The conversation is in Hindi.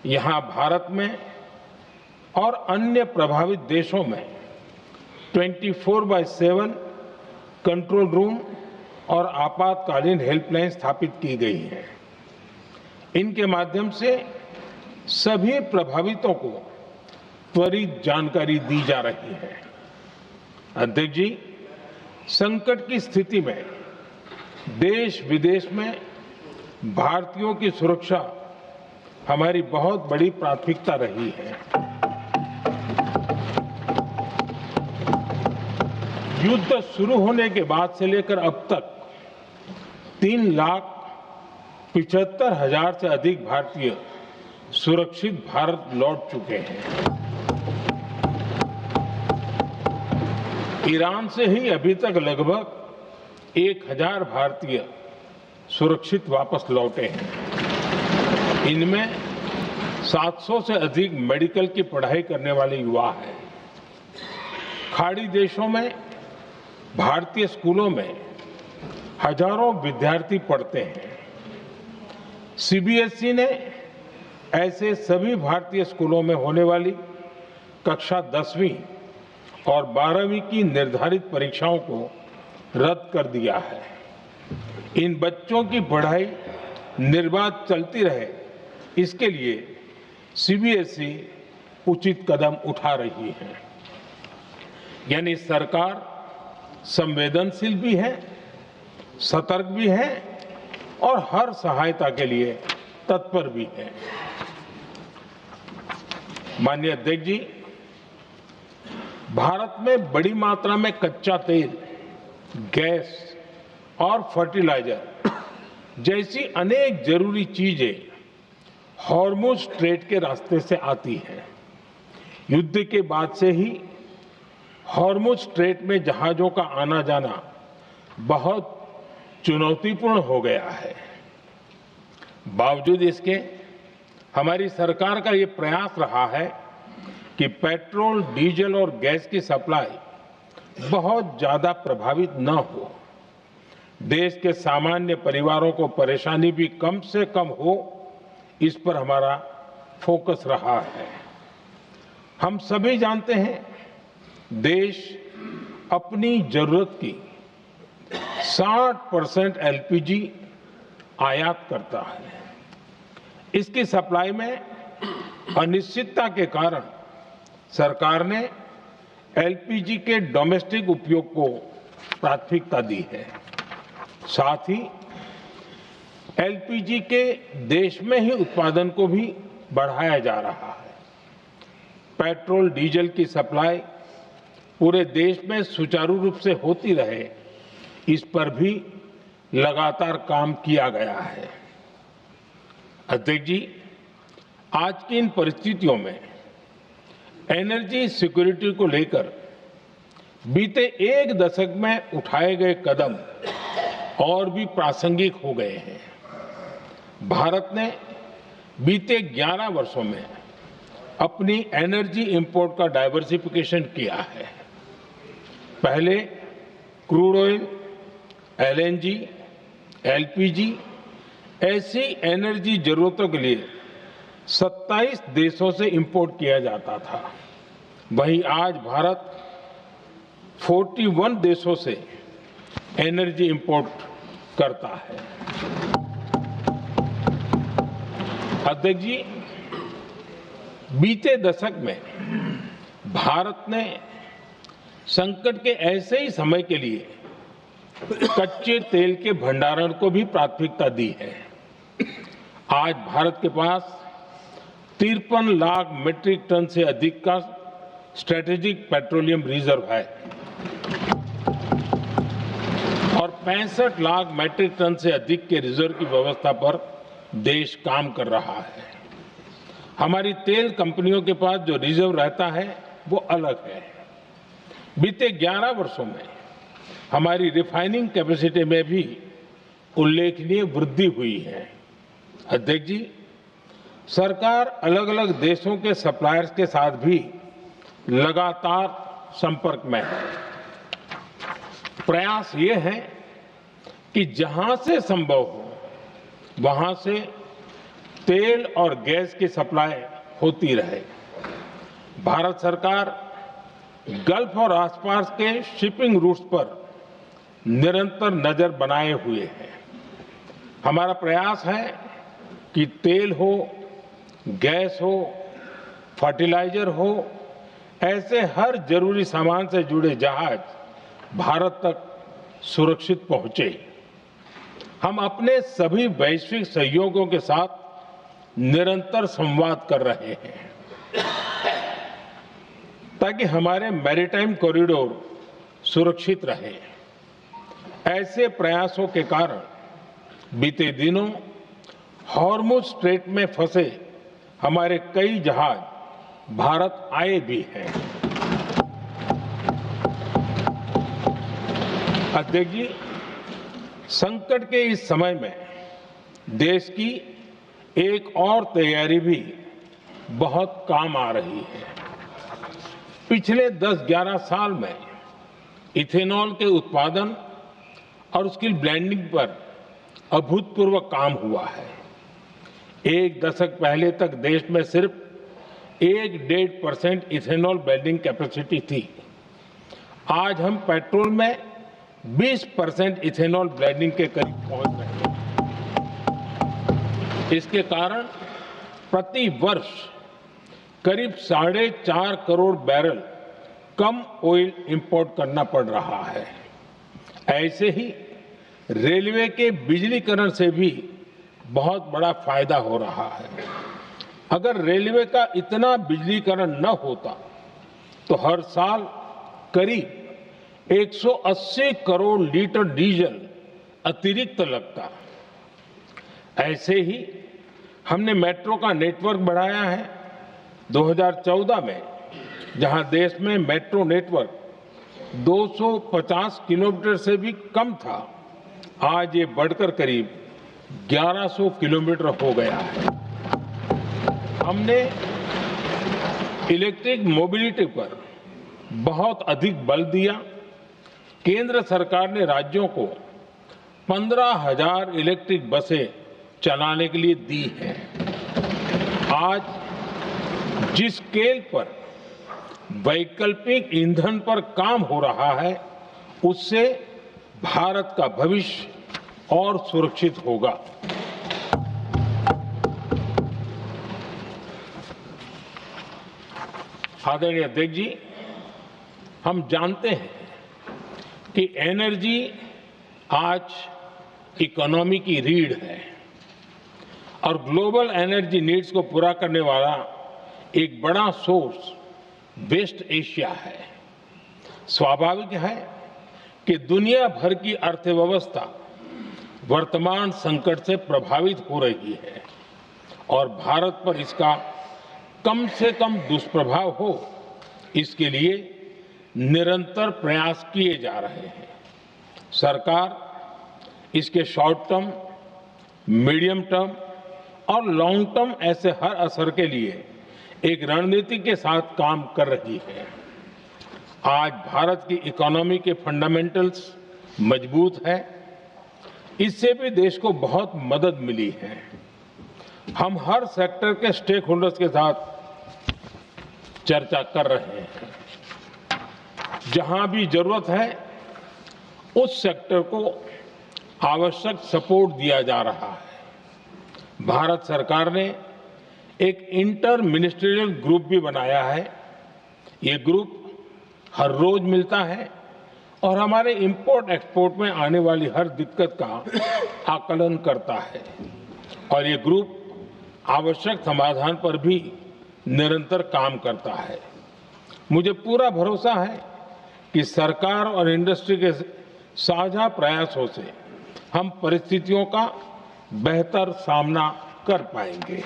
यहां भारत में और अन्य प्रभावित देशों में 24/7 कंट्रोल रूम और आपातकालीन हेल्पलाइन स्थापित की गई हैं। इनके माध्यम से सभी प्रभावितों को त्वरित जानकारी दी जा रही है। अध्यक्ष जी, संकट की स्थिति में देश विदेश में भारतीयों की सुरक्षा हमारी बहुत बड़ी प्राथमिकता रही है। युद्ध शुरू होने के बाद से लेकर अब तक 3,75,000 से अधिक भारतीय सुरक्षित भारत लौट चुके हैं। ईरान से ही अभी तक लगभग 1,000 भारतीय सुरक्षित वापस लौटे हैं। इनमें 700 से अधिक मेडिकल की पढ़ाई करने वाले युवा हैं। खाड़ी देशों में भारतीय स्कूलों में हजारों विद्यार्थी पढ़ते हैं। सीबीएसई ने ऐसे सभी भारतीय स्कूलों में होने वाली कक्षा 10वीं और 12वीं की निर्धारित परीक्षाओं को रद्द कर दिया है। इन बच्चों की पढ़ाई निर्बाध चलती रहे, इसके लिए सीबीएसई उचित कदम उठा रही है। यानी सरकार संवेदनशील भी है, सतर्क भी है और हर सहायता के लिए तत्पर भी है। माननीय अध्यक्ष जी, भारत में बड़ी मात्रा में कच्चा तेल, गैस और फर्टिलाइजर जैसी अनेक जरूरी चीजें हॉर्मुज स्ट्रेट के रास्ते से आती हैं। युद्ध के बाद से ही हॉर्मुज स्ट्रेट में जहाजों का आना जाना बहुत चुनौतीपूर्ण हो गया है। बावजूद इसके हमारी सरकार का ये प्रयास रहा है कि पेट्रोल, डीजल और गैस की सप्लाई बहुत ज्यादा प्रभावित न हो। देश के सामान्य परिवारों को परेशानी भी कम से कम हो, इस पर हमारा फोकस रहा है। हम सभी जानते हैं, देश अपनी जरूरत की 60% एलपीजी आयात करता है। इसकी सप्लाई में अनिश्चितता के कारण सरकार ने एलपीजी के डोमेस्टिक उपयोग को प्राथमिकता दी है। साथ ही एलपीजी के देश में ही उत्पादन को भी बढ़ाया जा रहा है। पेट्रोल, डीजल की सप्लाई पूरे देश में सुचारू रूप से होती रहे, इस पर भी लगातार काम किया गया है। अध्यक्ष जी, आज की इन परिस्थितियों में एनर्जी सिक्योरिटी को लेकर बीते एक दशक में उठाए गए कदम और भी प्रासंगिक हो गए हैं। भारत ने बीते 11 वर्षों में अपनी एनर्जी इंपोर्ट का डाइवर्सिफिकेशन किया है। पहले क्रूड ऑयल, एलएनजी, एलपीजी ऐसी एनर्जी जरूरतों के लिए 27 देशों से इंपोर्ट किया जाता था। वहीं आज भारत 41 देशों से एनर्जी इंपोर्ट करता है। अध्यक्ष जी, बीते दशक में भारत ने संकट के ऐसे ही समय के लिए कच्चे तेल के भंडारण को भी प्राथमिकता दी है। आज भारत के पास 53 लाख मीट्रिक टन से अधिक का स्ट्रेटेजिक पेट्रोलियम रिजर्व है और 65 लाख मीट्रिक टन से अधिक के रिजर्व की व्यवस्था पर देश काम कर रहा है। हमारी तेल कंपनियों के पास जो रिजर्व रहता है वो अलग है। बीते 11 वर्षों में हमारी रिफाइनिंग कैपेसिटी में भी उल्लेखनीय वृद्धि हुई है। अध्यक्ष जी, सरकार अलग अलग देशों के सप्लायर्स के साथ भी लगातार संपर्क में है। प्रयास ये है कि जहां से संभव हो वहां से तेल और गैस की सप्लाई होती रहे। भारत सरकार गल्फ और आसपास के शिपिंग रूट्स पर निरंतर नजर बनाए हुए है। हमारा प्रयास है कि तेल हो, गैस हो, फर्टिलाइजर हो, ऐसे हर जरूरी सामान से जुड़े जहाज भारत तक सुरक्षित पहुंचे। हम अपने सभी वैश्विक सहयोगियों के साथ निरंतर संवाद कर रहे हैं ताकि हमारे मैरीटाइम कॉरिडोर सुरक्षित रहे। ऐसे प्रयासों के कारण बीते दिनों हॉर्मुज स्ट्रेट में फंसे हमारे कई जहाज भारत आए भी हैं। अध्यक्ष जी, संकट के इस समय में देश की एक और तैयारी भी बहुत काम आ रही है। पिछले 10-11 साल में इथेनॉल के उत्पादन और उसकी ब्लेंडिंग पर अभूतपूर्व काम हुआ है। एक दशक पहले तक देश में सिर्फ 1-1.5% इथेनॉल ब्लेंडिंग कैपेसिटी थी। आज हम पेट्रोल में 20% इथेनॉल ब्लेंडिंग के करीब पहुंच रहे हैं। इसके कारण प्रति वर्ष करीब 4.5 करोड़ बैरल कम ऑयल इंपोर्ट करना पड़ रहा है। ऐसे ही रेलवे के बिजलीकरण से भी बहुत बड़ा फायदा हो रहा है। अगर रेलवे का इतना बिजलीकरण न होता तो हर साल करीब 180 करोड़ लीटर डीजल अतिरिक्त लगता। ऐसे ही हमने मेट्रो का नेटवर्क बढ़ाया है। 2014 में जहां देश में मेट्रो नेटवर्क 250 किलोमीटर से भी कम था, आज ये बढ़कर करीब 1100 किलोमीटर हो गया है। हमने इलेक्ट्रिक मोबिलिटी पर बहुत अधिक बल दिया। केंद्र सरकार ने राज्यों को 15,000 इलेक्ट्रिक बसें चलाने के लिए दी हैं। आज जिस स्केल पर वैकल्पिक ईंधन पर काम हो रहा है, उससे भारत का भविष्य और सुरक्षित होगा। आदरणीय अध्यक्ष जी, हम जानते हैं कि एनर्जी आज इकोनॉमी की रीढ़ है और ग्लोबल एनर्जी नीड्स को पूरा करने वाला एक बड़ा सोर्स वेस्ट एशिया है। स्वाभाविक है कि दुनिया भर की अर्थव्यवस्था वर्तमान संकट से प्रभावित हो रही है और भारत पर इसका कम से कम दुष्प्रभाव हो, इसके लिए निरंतर प्रयास किए जा रहे हैं। सरकार इसके शॉर्ट टर्म, मीडियम टर्म और लॉन्ग टर्म ऐसे हर असर के लिए एक रणनीति के साथ काम कर रही है। आज भारत की इकोनॉमी के फंडामेंटल्स मजबूत है। इससे भी देश को बहुत मदद मिली है। हम हर सेक्टर के स्टेक होल्डर्स के साथ चर्चा कर रहे हैं। जहां भी जरूरत है उस सेक्टर को आवश्यक सपोर्ट दिया जा रहा है। भारत सरकार ने एक इंटर मिनिस्ट्रियल ग्रुप भी बनाया है। ये ग्रुप हर रोज मिलता है और हमारे इंपोर्ट एक्सपोर्ट में आने वाली हर दिक्कत का आकलन करता है और ये ग्रुप आवश्यक समाधान पर भी निरंतर काम करता है। मुझे पूरा भरोसा है कि सरकार और इंडस्ट्री के साझा प्रयासों से हम परिस्थितियों का बेहतर सामना कर पाएंगे।